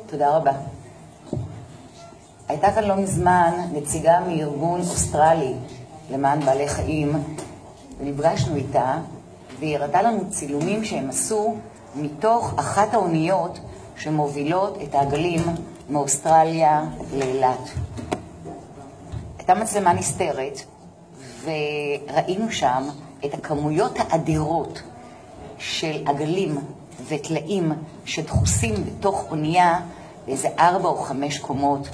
תודה רבה. הייתה כאן לא מזמן נציגה מארגון אוסטרלי למען בעלי חיים, ונפגשנו איתה, והיא הראתה לנו צילומים שהם עשו מתוך אחת האוניות שמובילות את העגלים מאוסטרליה לאילת. הייתה מצלמה נסתרת, וראינו שם את הכמויות האדירות של עגלים וטלאים שדחוסים בתוך אונייה באיזה 4 או 5 קומות,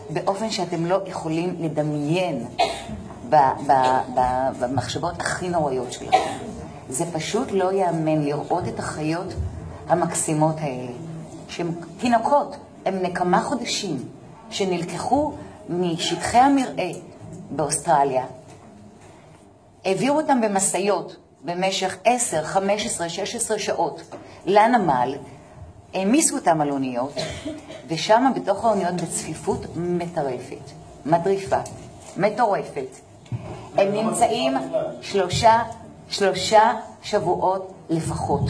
באופן שאתם לא יכולים לדמיין במחשבות הכי נוראיות שלכם. זה פשוט לא יאמן לראות את החיות המקסימות האלה, שהן תינוקות, הן כמה חודשים, שנלקחו משטחי המרעה באוסטרליה, העבירו אותם במסעיות במשך 10, 15, 16 שעות לנמל, העמיסו אותם על אוניות, ושם בתוך האוניות בצפיפות מטרפת, מדריפה, מטורפת. הם נמצאים שלושה שבועות לפחות.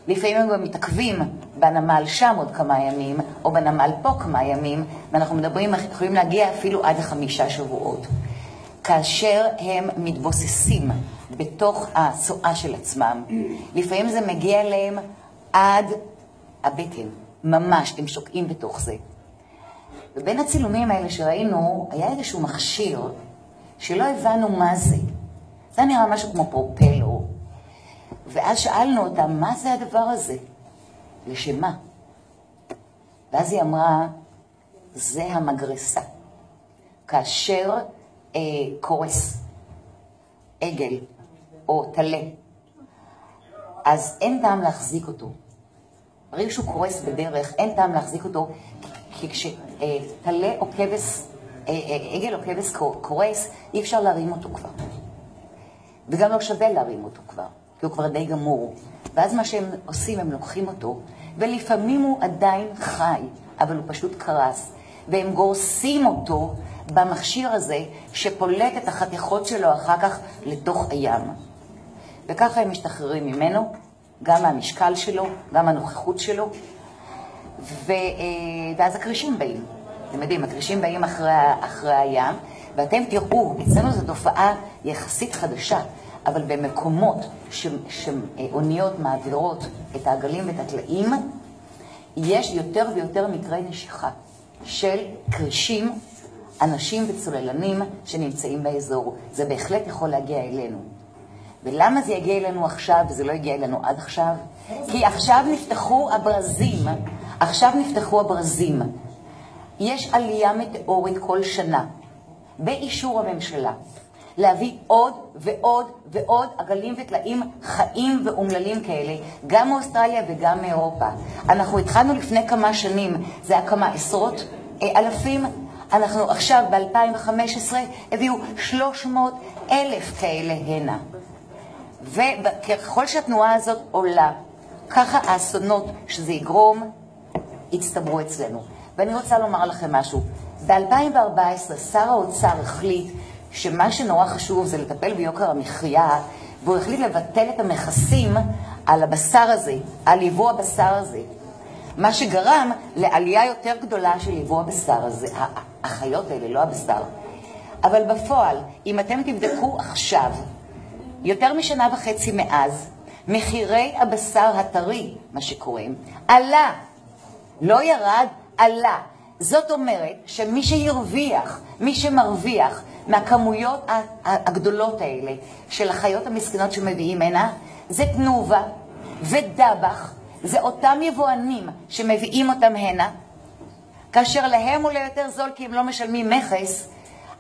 לפעמים הם גם מתעכבים בנמל שם עוד כמה ימים, או בנמל פה כמה ימים, ואנחנו מדברים, יכולים להגיע אפילו עד 5 שבועות. כאשר הם מתבוססים בתוך הצואה של עצמם, לפעמים זה מגיע להם עד הבטן, ממש, הם שוקעים בתוך זה. ובין הצילומים האלה שראינו, היה איזשהו מכשיר שלא הבנו מה זה. זה נראה משהו כמו פרופלור. ואז שאלנו אותה, מה זה הדבר הזה? לשמה? ואז היא אמרה, זה המגרסה. כאשר קורס עגל או תלה, אז אין טעם להחזיק אותו. ברגע שהוא קורס בדרך, אין טעם להחזיק אותו, כי כשתלה או כבש, עגל או כבש קורס, אי אפשר להרים אותו כבר. וגם לא שווה להרים אותו כבר, כי הוא כבר די גמור. ואז מה שהם עושים, הם לוקחים אותו, ולפעמים הוא עדיין חי, אבל הוא פשוט קרס. והם גורסים אותו במכשיר הזה, שפולט את החתיכות שלו אחר כך לתוך הים. וככה הם משתחררים ממנו, גם מהמשקל שלו, גם מהנוכחות שלו, ואז הקרישים באים. אתם יודעים, הקרישים באים אחרי הים, ואתם תראו, אצלנו זו תופעה יחסית חדשה, אבל במקומות שאוניות מעבירות את העגלים ואת הטלאים, יש יותר ויותר מקרי נשיכה של קרישים, אנשים וצוללנים שנמצאים באזור. זה בהחלט יכול להגיע אלינו. ולמה זה יגיע אלינו עכשיו וזה לא יגיע אלינו עד עכשיו? כי עכשיו נפתחו הברזים. יש עלייה מטאורית כל שנה, באישור הממשלה, להביא עוד ועוד ועוד עגלים וטלאים חיים ואומללים כאלה, גם מאוסטרליה וגם מאירופה. אנחנו התחלנו לפני כמה שנים, זה היה כמה עשרות אלפים, אנחנו עכשיו ב-2015 הביאו 300,000 כאלה הנה. וככל שהתנועה הזאת עולה, ככה האסונות שזה יגרום, הצטברו אצלנו. ואני רוצה לומר לכם משהו. ב-2014 שר האוצר החליט שמה שנורא חשוב זה לטפל ביוקר המחיה, והוא החליט לבטל את המכסים על הבשר הזה, על יבוא הבשר הזה. מה שגרם לעלייה יותר גדולה של יבוא הבשר הזה, החיות האלה, לא הבשר. אבל בפועל, אם אתם תבדקו עכשיו, יותר משנה וחצי מאז, מחירי הבשר הטרי, מה שקוראים, עלה, לא ירד, עלה. זאת אומרת שמי שירוויח, מי שמרוויח מהכמויות הגדולות האלה של החיות המסכנות שמביאים הנה, זה תנובה ודבח, זה אותם יבואנים שמביאים אותם הנה, כאשר להם עולה יותר זול כי הם לא משלמים מכס,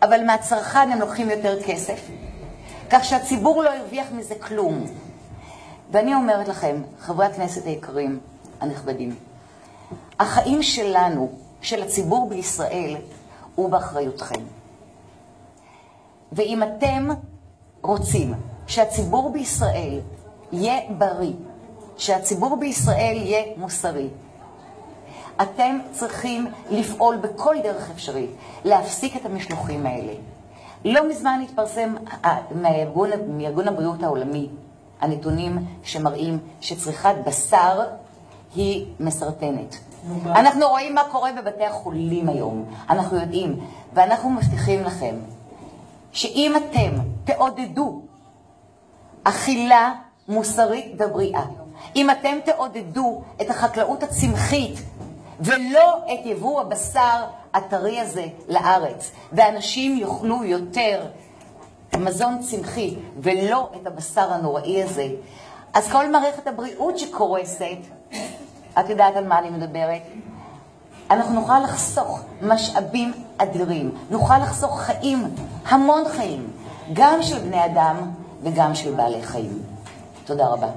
אבל מהצרכן הם לוקחים יותר כסף. כך שהציבור לא הרוויח מזה כלום. ואני אומרת לכם, חברי הכנסת היקרים, הנכבדים, החיים שלנו, של הציבור בישראל, הוא באחריותכם. ואם אתם רוצים שהציבור בישראל יהיה בריא, שהציבור בישראל יהיה מוסרי, אתם צריכים לפעול בכל דרך אפשרית, להפסיק את המשלוחים האלה. לא מזמן התפרסם מארגון הבריאות העולמי הנתונים שמראים שצריכת בשר היא מסרטנת. אנחנו רואים מה קורה בבתי החולים היום. אנחנו יודעים, ואנחנו מבטיחים לכם, שאם אתם תעודדו אכילה מוסרית ובריאה, אם אתם תעודדו את החקלאות הצמחית, ולא את יבוא הבשר הטרי הזה לארץ, ואנשים יאכלו יותר מזון צמחי ולא את הבשר הנוראי הזה, אז כל מערכת הבריאות שקורסת, את יודעת על מה אני מדברת? אנחנו נוכל לחסוך משאבים אדירים, נוכל לחסוך חיים, המון חיים, גם של בני אדם וגם של בעלי חיים. תודה רבה.